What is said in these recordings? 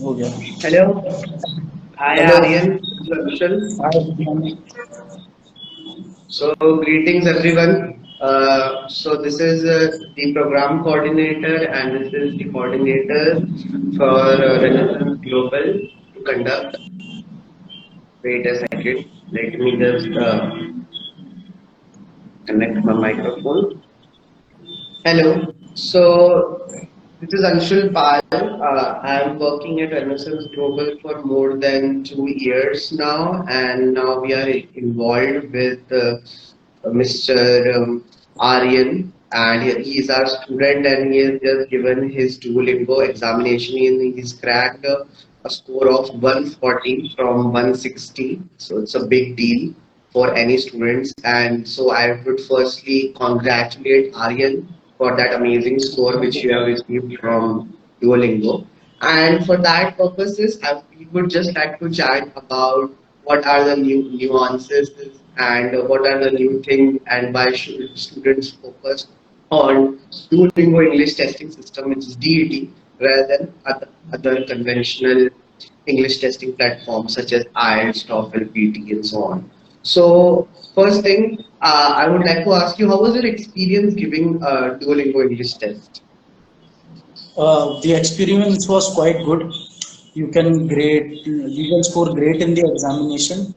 हो गया. Hello. Hi Hello. Aryan. This is Anshul. Hi, good morning. So greetings everyone. So this is the program coordinator and this is the coordinator for Renascence Global to conduct. Wait a second. Let me just connect my microphone. Hello. So this is Anshul Pal. I am working at Renascence Global for more than 2 years now, and now we are involved with Mr. Aryan, and he is our student, and he has just given his Duolingo examination, and he's cracked a score of 140 from 160. So it's a big deal for any students, and so I would firstly congratulate Aryan for that amazing score which you have received from Duolingo. And for that purposes, we would just like to chat about what are the new nuances and what are the new things and why should students focus on Duolingo English testing system, which is DET, rather than other conventional English testing platforms such as IELTS, TOEFL, PT, and so on. So, first thing, I would like to ask you, how was your experience giving Duolingo English test? The experience was quite good. You can score great in the examination.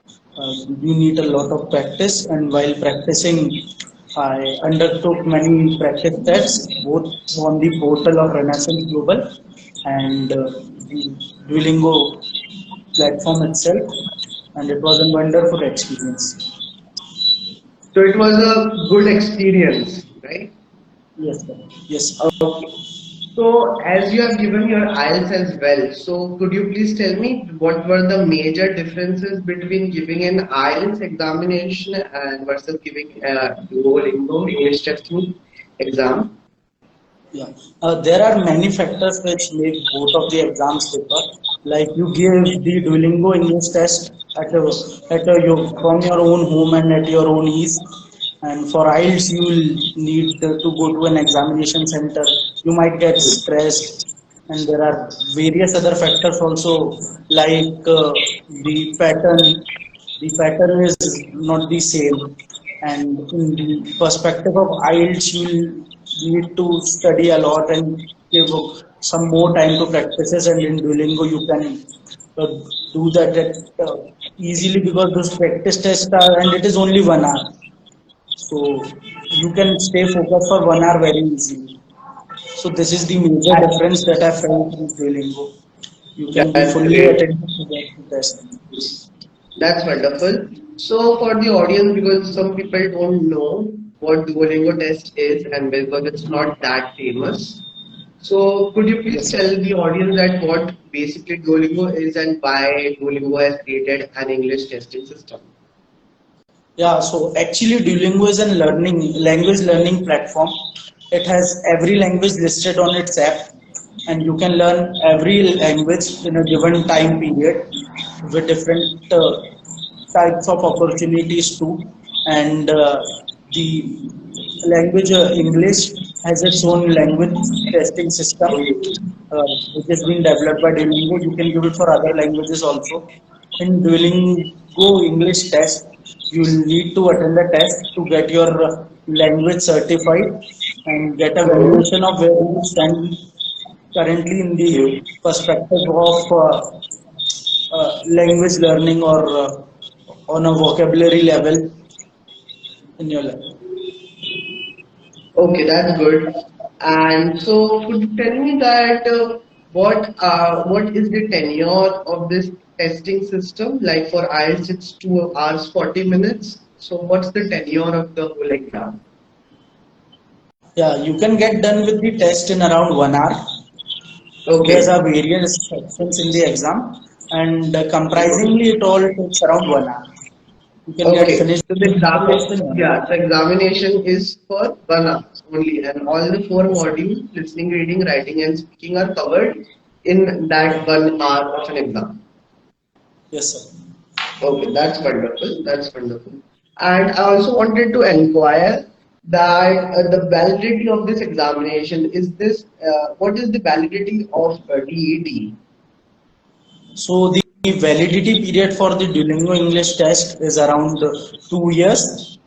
You need a lot of practice, and while practicing, I undertook many practice tests both on the portal of Renaissance Global and the Duolingo platform itself, and it was a wonderful experience. So, it was a good experience, right? Yes, sir. Yes. Okay. So, as you have given your IELTS as well, so could you please tell me what were the major differences between giving an IELTS examination and versus giving a Duolingo English testing exam? Yeah, there are many factors which make both of the exams differ. Like you give the Duolingo English test from your own home and at your own ease. And for IELTS, you will need to go to an examination center. You might get stressed, and there are various other factors also, like the pattern. The pattern is not the same, and in the perspective of IELTS, you will need to study a lot and give some more time to practices. And in Duolingo, you can uh, do that easily because those practice tests are, and it is only 1 hour, so you can stay focused for 1 hour very easily. So this is the major difference that I felt in Duolingo. You can be That's fully great. attentive to the test. That's wonderful. So, for the audience, because some people don't know what Duolingo test is and because it's not that famous, so could you please Yes, sir. tell the audience that what basically Duolingo is and why Duolingo has created an English testing system? Yeah, so actually Duolingo is a language learning platform. It has every language listed on its app, and you can learn every language in a given time period with different types of opportunities too. And the language English has its own language testing system, which has been developed by Duolingo. You can give it for other languages also. In Duolingo English test, you will need to attend the test to get your language certified and get a Mhm. valuation of where you stand currently in the perspective of language learning or on a vocabulary level in your life. Okay, that's good. And so, could you tell me that what is the tenure of this testing system? Like for IELTS, it's 2 hours 40 minutes. So, what's the tenure of the whole exam? Yeah, you can get done with the test in around 1 hour. There's Okay. a various sections in the exam, and comprisingly it all takes around 1 hour. You can get Okay. finished So the with the test exam, in 1 hour. yeah, so examination is for 1 hour only, and all the four modules, listening, reading, writing, and speaking, are covered in that 1 hour of an exam. Yes, sir. Okay, that's wonderful. That's wonderful. And I also wanted to inquire that the validity of this examination is this. What is the validity of DET? So the validity period for the Duolingo English test is around 2 years.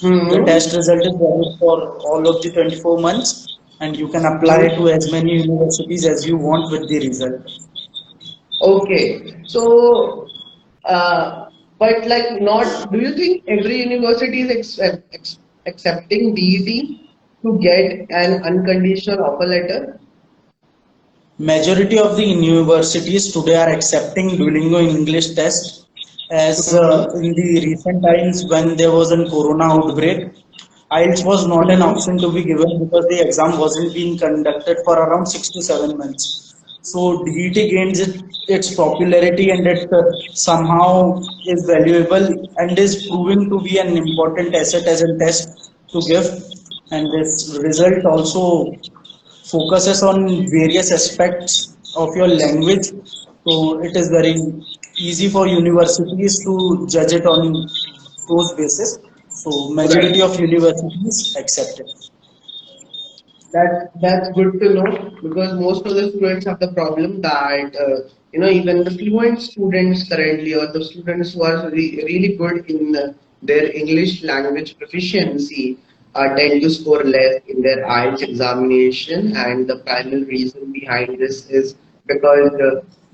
The Hmm. test result is valid for all of the 24 months, and you can apply to as many universities as you want with the result. Okay. So, but like not, do you think every university is accepting DET to get an unconditional offer letter? Majority of the universities today are accepting Duolingo English test as Hmm. in the recent times when there was a corona outbreak. IELTS was not an Hmm. option to be given because the exam wasn't being conducted for around 6 to 7 months. So DET gains its popularity and it somehow is valuable and is proving to be an important asset as a test to give. And this result also focuses on various aspects of your language. So it is very easy for universities to judge it on those basis. So majority Right. of universities accept it. That's good to know because most of the students have the problem that even the fluent students currently or the students who are really good in their English language proficiency tend to score less in their IELTS examination, and the primary reason behind this is because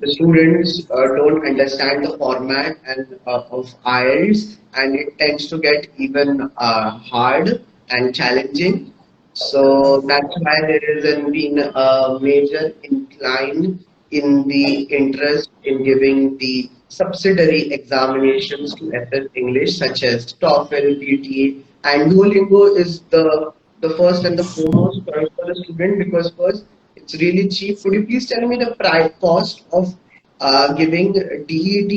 the students don't understand the format and of IELTS, and it tends to get even hard and challenging. So that's why there has been a major incline in the interest in giving the subsidiary examinations to FS English, such as TOEFL, PTE, and Duolingo is the first and the foremost choice for the student because first it's really cheap. Could you please tell me the price cost of giving DET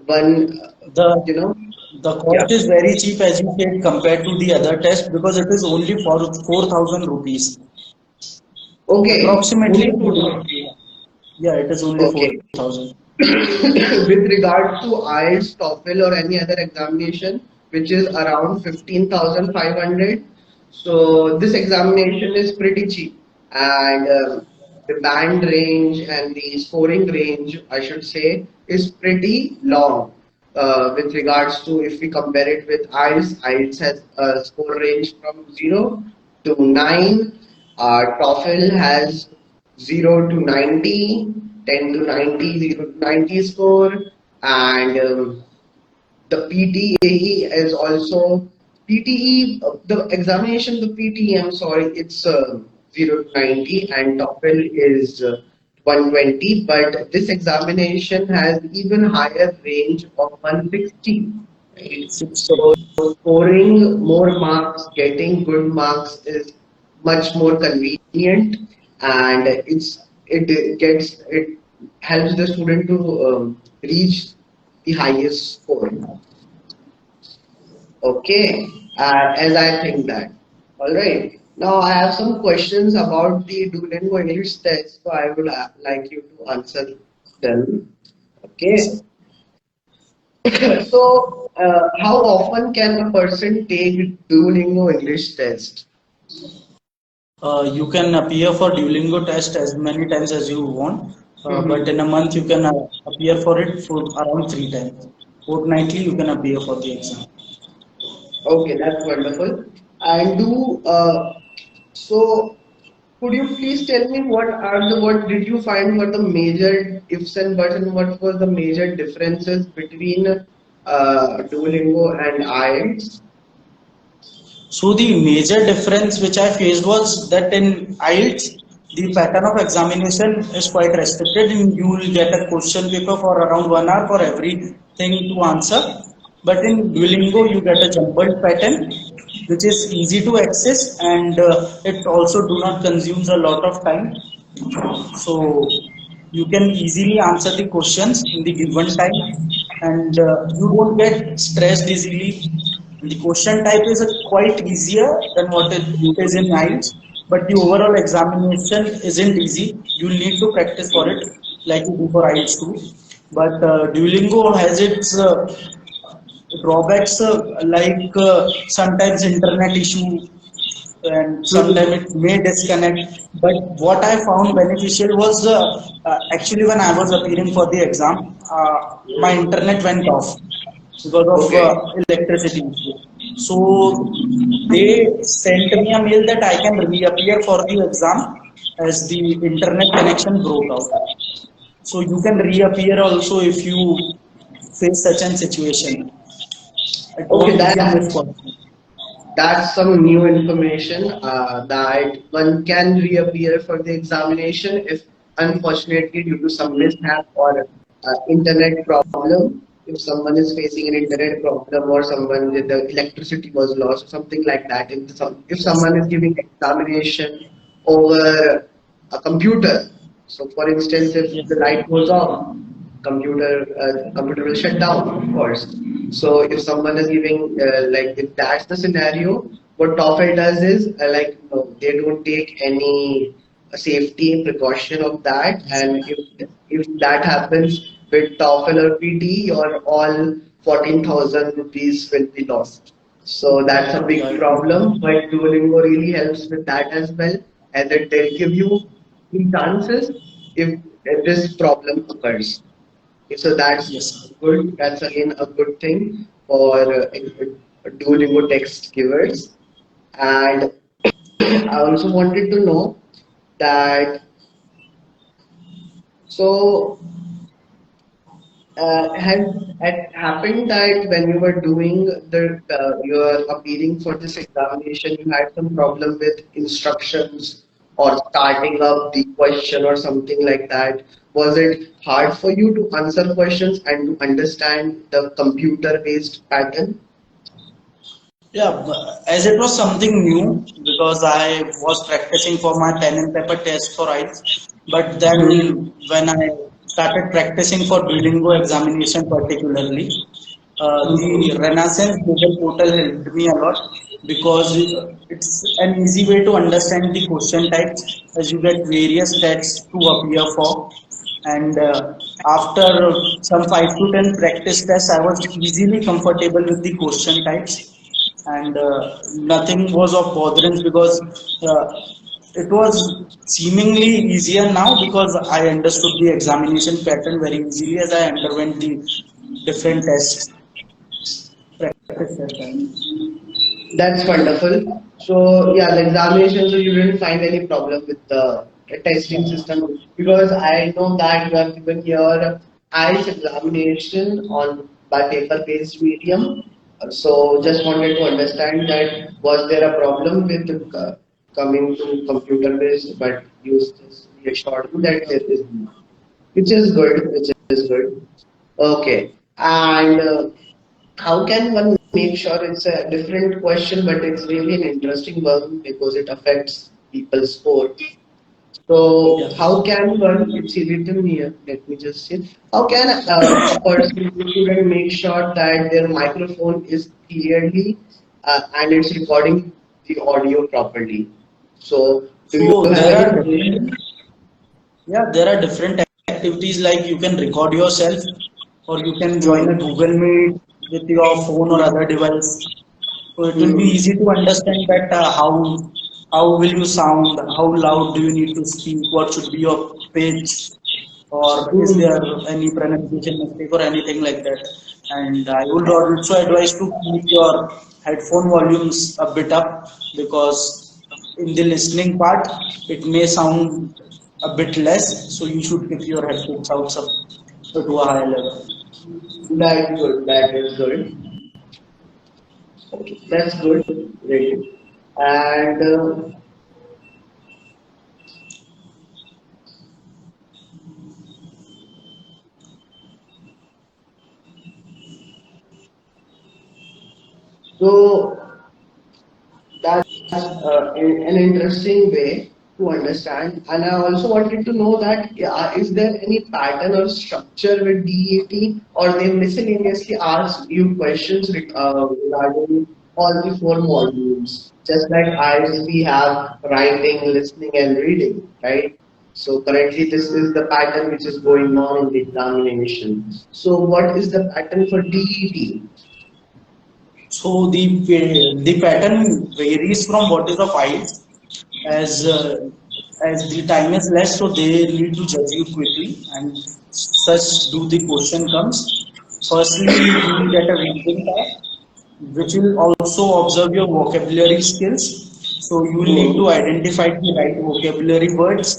one? The You know, the yeah. cost is very cheap as you said compared to the other test because it is only for 4,000 rupees. Okay, Approximately, only 4,000. yeah, it is only Okay. 4,000. With regards to IELTS, TOEFL, or any other examination, which is around 15,500. So this examination is pretty cheap, and the band range and the scoring range, I should say, is pretty long. With regards to if we compare it with IELTS, IELTS has a score range from 0 to 9. TOEFL has 0 to 90, 10 to 90, 0 to 90 score, and the PTE is also PTE, the examination, the PTE, I'm sorry, it's 0 to 90, and TOEFL is 120, but this examination has even higher range of 160, right? 60. So scoring more marks, getting good marks is much more convenient, and it helps the student to reach the highest score. Okay, as I think that. All right. Now I have some questions about the Duolingo English test, so I would like you to answer them. Yes, Okay. sir. So, how often can a person take Duolingo English test? You can appear for Duolingo test as many times as you want, but in a Mhm. month you can appear for it for around 3 times. Fortnightly you can appear for the exam. Okay, that's wonderful. And so could you please tell me what did you find were the major ifs and buts and what was the major differences between Duolingo and IELTS? So the major difference which I faced was that in IELTS, the pattern of examination is quite restricted and you will get a question paper for around 1 hour for everything to answer. But in Duolingo, you get a jumbled pattern which is easy to access and it also do not consumes a lot of time. So you can easily answer the questions in the given time and you don't get stressed easily. And the question type is quite easier than what it is in IELTS, but the overall examination isn't easy. You'll need to practice for it like you do for IELTS too. But Duolingo has its drawbacks like sometimes internet issue and sometimes it may disconnect. But what I found beneficial was actually when I was appearing for the exam, my internet went off because of Okay. electricity issue. So they sent me a mail that I can reappear for the exam as the internet connection broke out. So you can reappear also if you face such an situation. It Okay, won't be a miss that for you. that's some new information that one can reappear for the examination if unfortunately due to some mishap or internet problem, if someone is facing an internet problem or someone with the electricity was lost or something like that, if Yes, someone is giving examination over a computer, so for instance if yes, the light goes off, computer will shut down, of course. So if someone is giving like if that's the scenario, what TOEFL does is no, they don't take any safety precaution of that, yes, and if that happens with TOEFL or PT, your all 14,000 rupees will be lost. So that's a big right, problem, but Duolingo really helps with that as well, and then they'll give you the chances if this problem occurs. So that's yes. good. That's again a good thing for Duolingo text givers. And I also wanted to know that so has it happened that when you were doing you are appearing for this examination, you had some problem with instructions or starting up the question or something like that? Was it hard for you to answer questions and to understand the computer-based pattern? Yeah, as it was something new because I was practicing for my pen and paper test for IELTS, but Mhm. then when I started practicing for Duolingo examination particularly, the Mhm. Renaissance Google portal helped me a lot because it's an easy way to understand the question types as you get various tests to appear for. And after some 5 to 10 practice tests, I was easily comfortable with the question types, and nothing was of botherance because it was seemingly easier now because I understood the examination pattern very easily as I underwent the different tests practice at times. That's wonderful. So yeah, the examination, so you didn't find any problem with the testing system because I know that you have given your IELTS examination on by paper-based medium. So just wanted to understand that was there a problem with coming to computer-based, but you just reassured me that there is not, which is good, which is good. Okay, and how can one make sure it's a different question, but it's really an interesting one because it affects people's score. So, Yeah. how can one, it's written here, let me just see, how can a person, a student make sure that their microphone is clearly and it's recording the audio properly? So, do you So have there any are suggestions? different, yeah, there are different activities like you can record yourself or you can join a Hmm. Google Meet with your phone or other device. So it will be Hmm. easy to understand that how will you sound, how loud do you need to speak, what should be your pitch, or is there Hmm. any pronunciation mistake or anything like that. And I would also advise to keep your headphone volumes a bit up because in the listening part it may sound a bit less, so you should keep your headphones out to a higher level. That's good. That is good. Okay, that's good. Very good. And so that's an interesting way to understand. And I also wanted to know that is there any pattern or structure with DET, or they miscellaneously ask you questions regarding all the four modules? Just like as we have writing, listening, and reading, right? So currently, this is the pattern which is going on in the examination. So what is the pattern for DET? So the pattern varies from what is the files as the time is less, so they need to judge you quickly, and such do the question comes. Firstly, you will get a reading task, which will also observe your vocabulary skills. So you will need to Hmm. identify the right vocabulary words,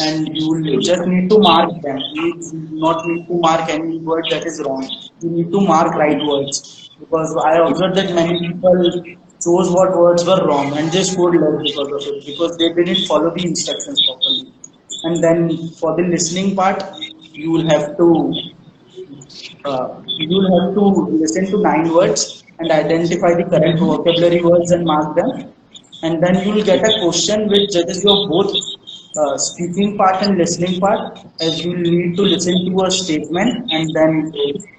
and you will just need to mark them. You do not need to mark any word that is wrong. You need to mark right words, because I observed that many people chose what words were wrong and they scored less because of it, because they didn't follow the instructions properly. And then for the listening part, you will have to you'll have to listen to 9 words and identify the correct vocabulary words and mark them. And then you'll get a question which judges your both speaking part and listening part, as you need to listen to a statement and then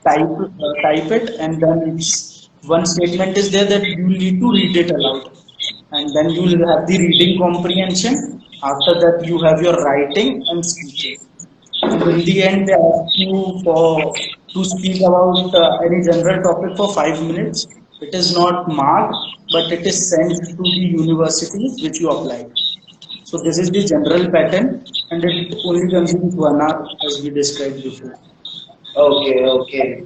type it, and then one statement is there that you need to read it aloud, and then you will have the reading comprehension. After that, you have your writing and speeches, and in the end, they ask you for to speak about any general topic for 5 minutes. It is not marked, but it is sent to the universities which you applied. So this is the general pattern, and it only consumes 1 hour, as we described before. Okay, okay.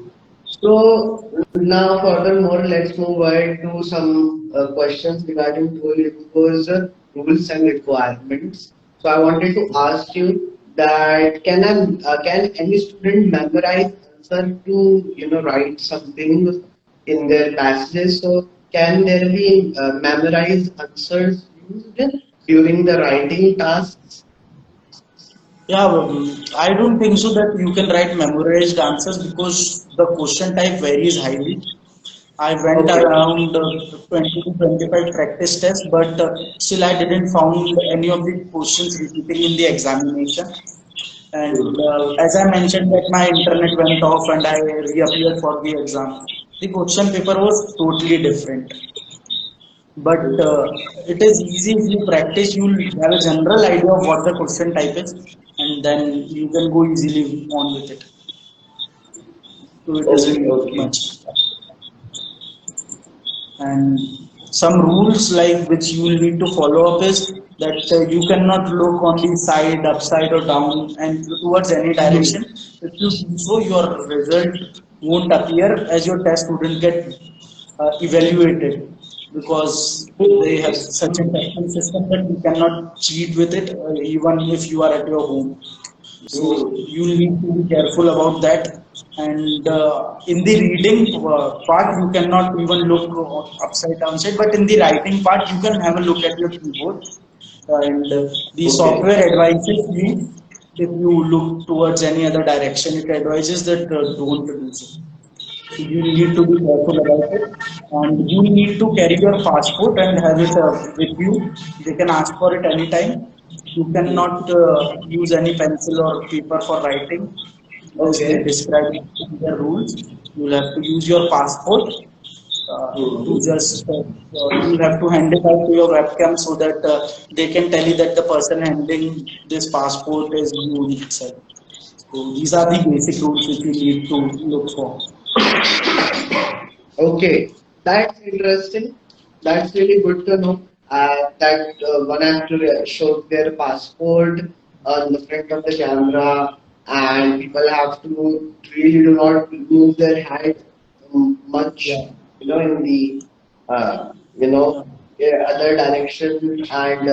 So now furthermore, let's move ahead to some questions regarding Duolingo's rules and requirements. So I wanted to ask you that can any student memorize answer to write something in their passages? So can there be memorized answers used during the writing tasks? Yeah, I don't think so that you can write memorized answers, because the question type varies highly. I went Okay. around 20 to 25 practice tests, but still I didn't found any of the questions repeating in the examination. And as I mentioned that my internet went off and I reappeared for the exam, the question paper was totally different. But it is easy if you practice, you'll have a general idea of what the question type is, and then you can go easily on with it. So it Okay, isn't okay. much. And some rules like which you will need to follow up is that you cannot look on the side, upside or down and towards any direction. If you do so, your result won't appear, as your test wouldn't get evaluated, because they have such a testing system that you cannot cheat with it, even if you are at your home. So you need to be careful about that. And in the reading part, you cannot even look upside down side, but in the writing part, you can have a look at your keyboard. And the Okay. software advises you, if you look towards any other direction, it advises that don't do so. So you need to be careful about it, and you need to carry your passport and have it with you. They can ask for it anytime. You cannot use any pencil or paper for writing, as they Okay. describe in their rules. You'll have to use your passport to Mhm. just you'll have to hand it out to your webcam, so that they can tell you that the person handling this passport is you itself. So these are the basic rules which you need to look for. Okay, that's interesting. That's really good to know that one has to show their passport on the front of the camera, and people have to really do not move their head much, Yeah. in the you know Yeah. other direction, and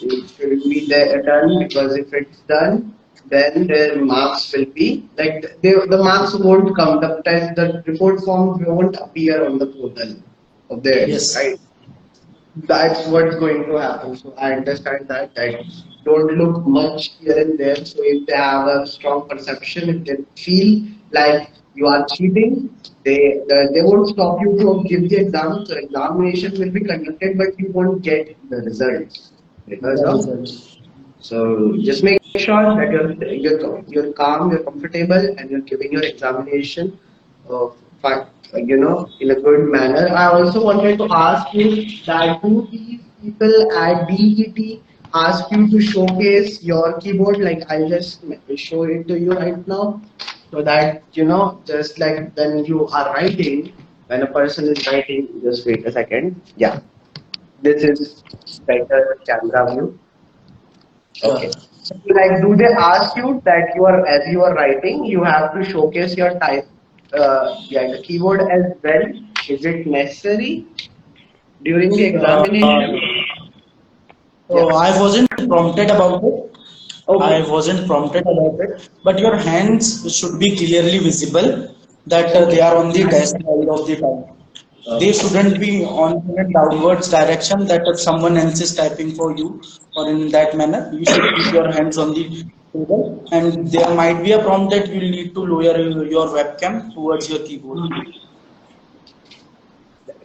it should be there done, because if it's done, then their marks will be like the marks won't come. The report form won't appear on the portal of theirs, Yes. right? That's what's going to happen. So I understand that don't look much here and there. So if they have a strong perception, if they feel like you are cheating, they won't stop you to give the exam. So examination will be conducted, but you won't get the results because The of. result. So just make sure that you're calm, you're comfortable, and you're giving your examination in a good manner. I also wanted to ask you that do these people at DET ask you to showcase your keyboard? Like I'll just show it to you right now, so that just like when you are writing. when a person is writing, just wait a second. Yeah, this is better camera view. Yeah. Okay. So, like, do they ask you that you are as you are writing, you have to showcase your type, yeah, the keyboard as well? Is it necessary during the Uh, examination? so Yeah. I wasn't prompted about it. I Okay. wasn't prompted about it, but your hands should be clearly visible that they Okay. are on the desk all of the time. They shouldn't be on in a downwards direction that if someone else is typing for you or in that manner, you should keep your hands on the table and there might be a prompt that you'll need to lower your webcam towards your keyboard.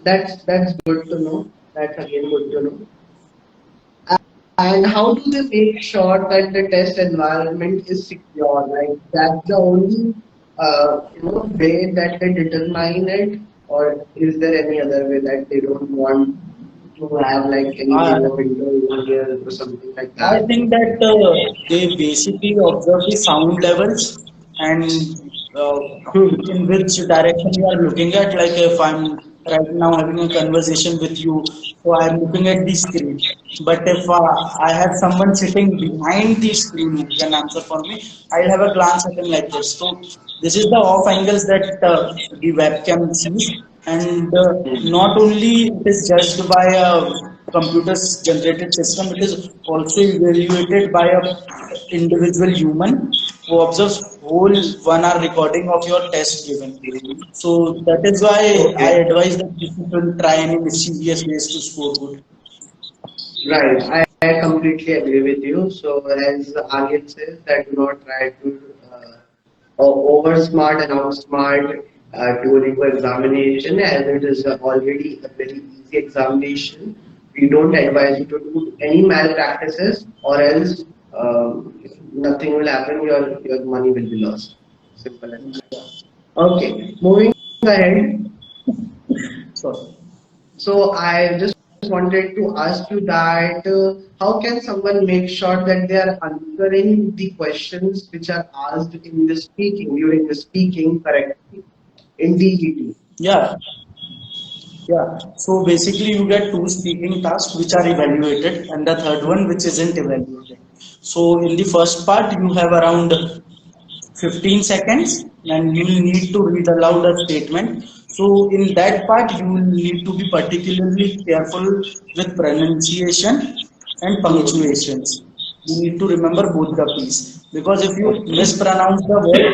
That's good to know. That's again good to know. And how do they make sure that the test environment is secure? Like that's the only way that they determine it, or is there any other way that they don't want to have like I, anything of interference or something like I that? think that they basically observe the sound levels and in which direction you are looking at. Like if I'm right now having a conversation with you, so I'm looking at the screen. But if I have someone sitting behind the screen who can answer for me, I'll have a glance at him like this. So this is the off angles that the webcam sees, and not only it is judged by a computer's generated system, it is also evaluated by a individual human who observes whole 1 hour recording of your test given. So that is why I Okay. advise that you shouldn't try any mischievous ways to score good. Right, I completely agree with you. So, as Agit says, that do not try to over smart and outsmart during the examination, as it is already a very easy examination. We don't advise you to do any malpractices, or else nothing will happen. Your money will be lost. Simple as that. Okay, moving ahead. So So I just wanted to ask you that how can someone make sure that they are answering the questions which are asked in the speaking during the speaking correctly in DET? yeah, yeah. So basically, you get two speaking tasks which are evaluated, and the third one which isn't evaluated. So in the first part, you have around 15 seconds and you will need to read aloud a statement. So in that part, you will need to be particularly careful with pronunciation and Hmm. punctuations. You need to remember both the P's because if you Okay. mispronounce the word,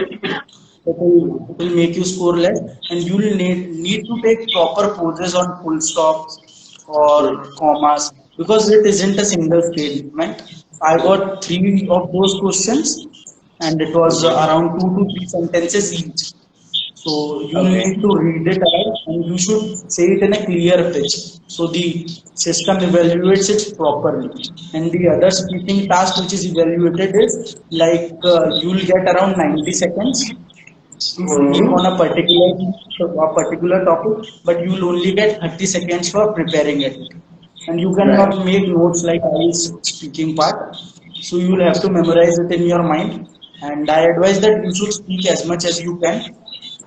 it will make you score less, and you will need to take proper poses on full stops or commas because it isn't a single statement. I got three of those questions, and it was around 2 to 3 sentences each. So you Okay. need to read it out and you should say it in a clear pitch. So the system evaluates it properly. And the other speaking task which is evaluated is like you'll get around 90 seconds to speak on Hmm. a particular topic, but you will only get 30 seconds for preparing it. And you Right. cannot make notes like I is speaking part. So you will have to memorize it in your mind. And I advise that you should speak as much as you can.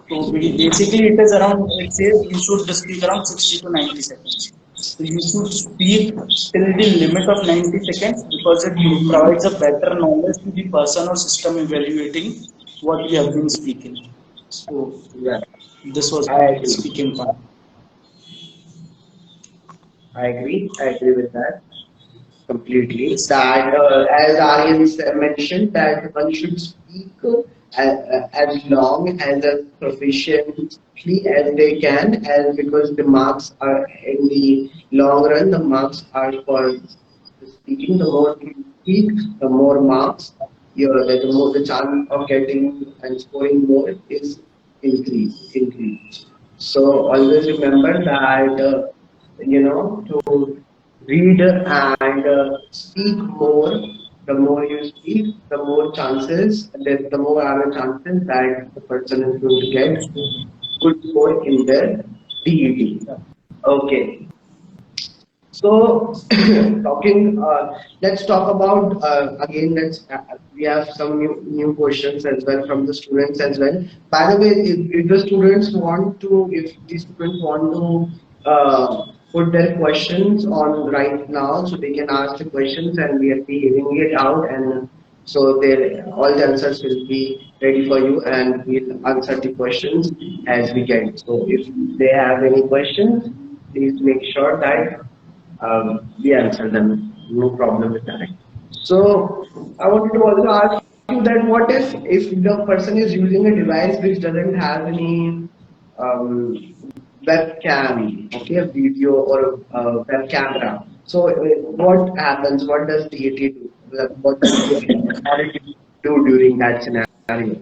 So basically, it is around. It says you should speak around 60 to 90 seconds. So you should speak till the limit of 90 seconds because it provides a better knowledge to the person or system evaluating what you have been speaking. So Right. this was I the agree. speaking part. I agree. I agree with that completely. Yes. That as Aryan mentioned, that one should speak as long as proficiently as they can, as because the marks are in the long run, the marks are for the speaking. The more you speak, the more marks. The more the chance of getting and scoring more is increased. So always remember that to read and speak more. The more you speak, the more chances, the more are the chances that the person is going to get good score in their DET. Okay. So, talking, let's talk about again. We have some new questions as well from the students as well. By the way, if the students want to, if the students want to put their questions on right now, so they can ask the questions and we'll be giving it out, and so their all the answers will be ready for you, and we'll answer the questions as we get. So, if they have any questions, please make sure that we answer them. No problem with that. So I wanted to also ask you that what if the person is using a device which doesn't have any webcam, okay, a video or a web camera. So what happens? What does DET do? What does the authority do during that scenario?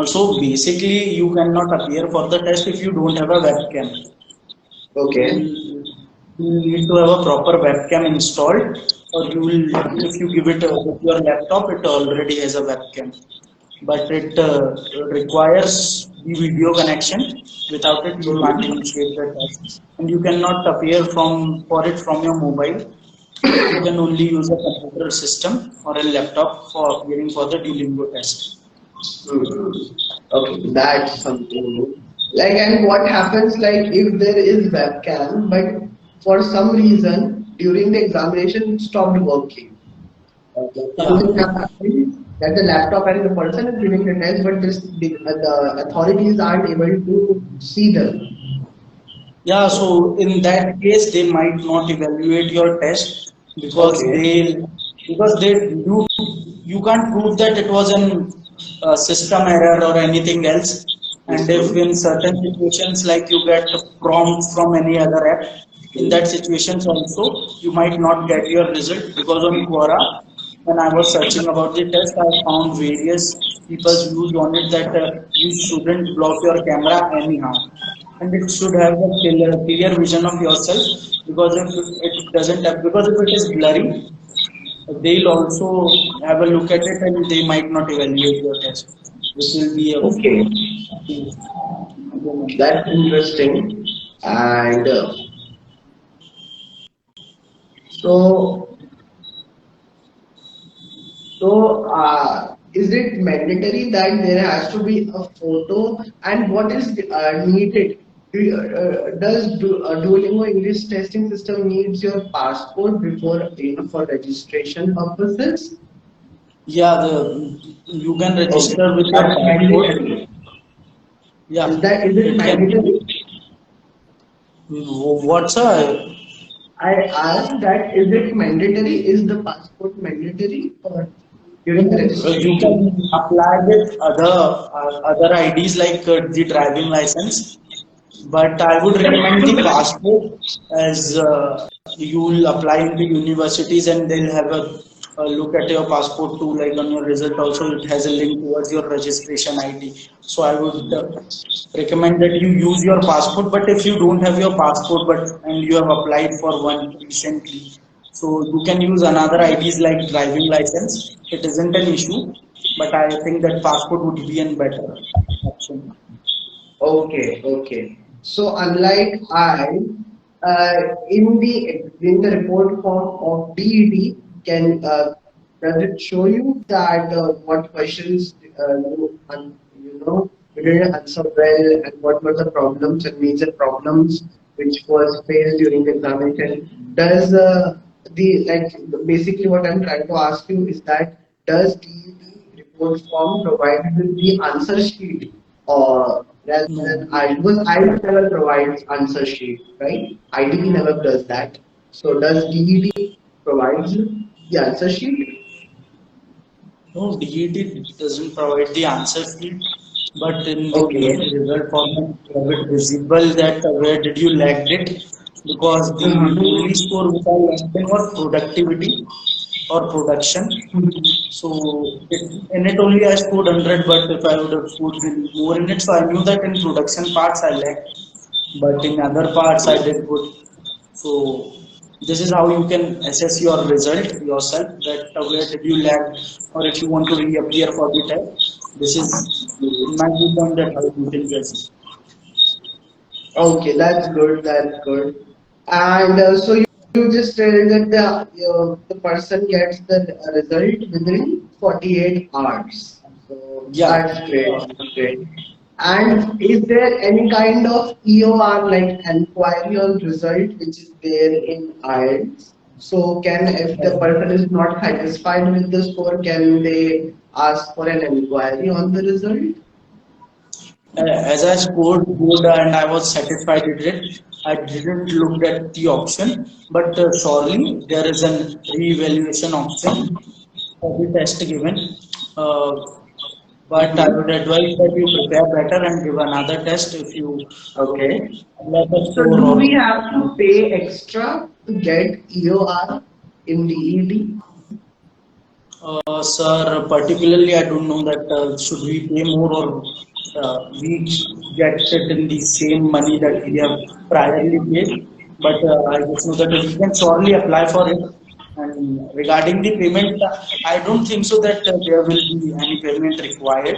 So basically, you cannot appear for the test if you don't have a webcam. You Okay. will you need to have a proper webcam installed, or you will if you give it with your laptop, it already has a webcam. But it requires the video connection. Without it, you can't Mhm. initiate the test, and you cannot appear for it from your mobile. You can only use a computer system or a laptop for appearing for the Duolingo test. Hmm. Okay, that's something new. Like, and what happens like if there is webcam, but for some reason during the examination it stopped working. Like Yeah. something happened that the laptop and the person is giving the test, but the authorities aren't able to see them. Yeah, so in that case, they might not evaluate your test because Okay. you can't prove that it was an system error or anything else. And if Mhm. in certain situations like you get prompts from any other app, in that situations also you might not get your result because on Quora, when I was searching about the test, I found various people's views on it that you shouldn't block your camera anyhow, and it should have a clear vision of yourself, because if it doesn't have, because if it is blurry, they'll also have a look at it and they might not evaluate your test, which will be a Okay, improvement. that's interesting. And so is it mandatory that there has to be a photo? And what is needed? Does Duolingo English testing system needs your passport before for registration purposes? Yeah, you can Okay, register with your that's passport. mandatory. Yeah, Is it it can be. mandatory? What's a I asked that is it mandatory? Is the passport mandatory for during the You registration? can apply with other IDs like the driving license, but I would recommend the passport, as you will apply into universities and they'll have a look at your passport too. Like on your result, also it has a link towards your registration ID. So I would recommend that you use your passport. But if you don't have your passport, but and you have applied for one recently, so you can use another IDs like driving license. It isn't an issue, but I think that passport would be a better option. Okay, okay. So unlike in the report form of DET, can does it show you that what questions you didn't answer well, and what were the problems and major problems which was faced during the examination? Does the like basically what I'm trying to ask you is that does DET report form provide with the answer sheet, or rather No, than I never provides answer sheet, right? IDP never does that. So does DET provides the answer sheet? no, DET doesn't provide the answer sheet, but in the Okay. result format, you have it visible that where did you lagged it, because the only Mhm. score which I lagged in was productivity or production. So in it only I scored 100, but if I would have scored more in it, so I knew that in production parts I lagged, but in other parts I did good. So this is how you can assess your result yourself, that where did you lag, or if you want to reappear for the test. This is in my viewpoint that how you can judge. Okay, that's good. That's good. And so you just tell that the person gets the result within 48 hours. So Yeah. that's great. That's great. And is there any kind of EOR like enquiry on result which is there in IELTS? So can if the person is not satisfied with the score, can they ask for an enquiry on the result? As I scored good and I was satisfied with it, I didn't look at the option, but surely there is an re-evaluation option for the test given. Uh, but I would Mhm. advise that you prepare better and give another test if you Okay. let a So score do we or have to pay extra to get EOR in DET? sir, particularly I don't know that should we pay more or we get it in the same money that we have priorly paid. But I just know that we can surely apply for it. And regarding the payment, I don't think so that there will be any payment required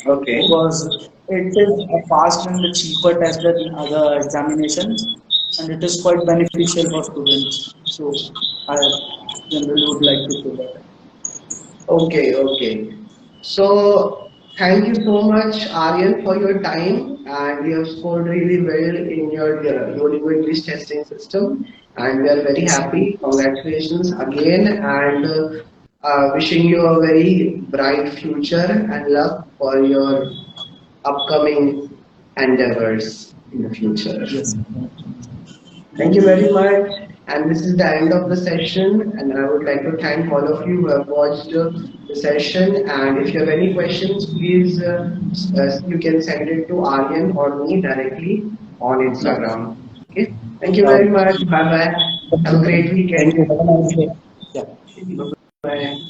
Okay. because it is a fast and cheaper test than other examinations, and it is quite beneficial for students. So I generally would like to say that. Okay, okay. So thank you so much, Aryan, for your time, and you have scored really well in your Duolingo English testing system, and we are very Yes. happy. Congratulations again, and wishing you a very bright future and luck for your upcoming endeavors in the future. Yes. Thank you very much. And this is the end of the session. And I would like to thank all of you who have watched the session. And if you have any questions, please you can send it to Aryan or me directly on Okay. Instagram. Okay. Thank you very much. Bye bye. Have a great Thank you. weekend. Have a nice day. Yeah. Bye bye.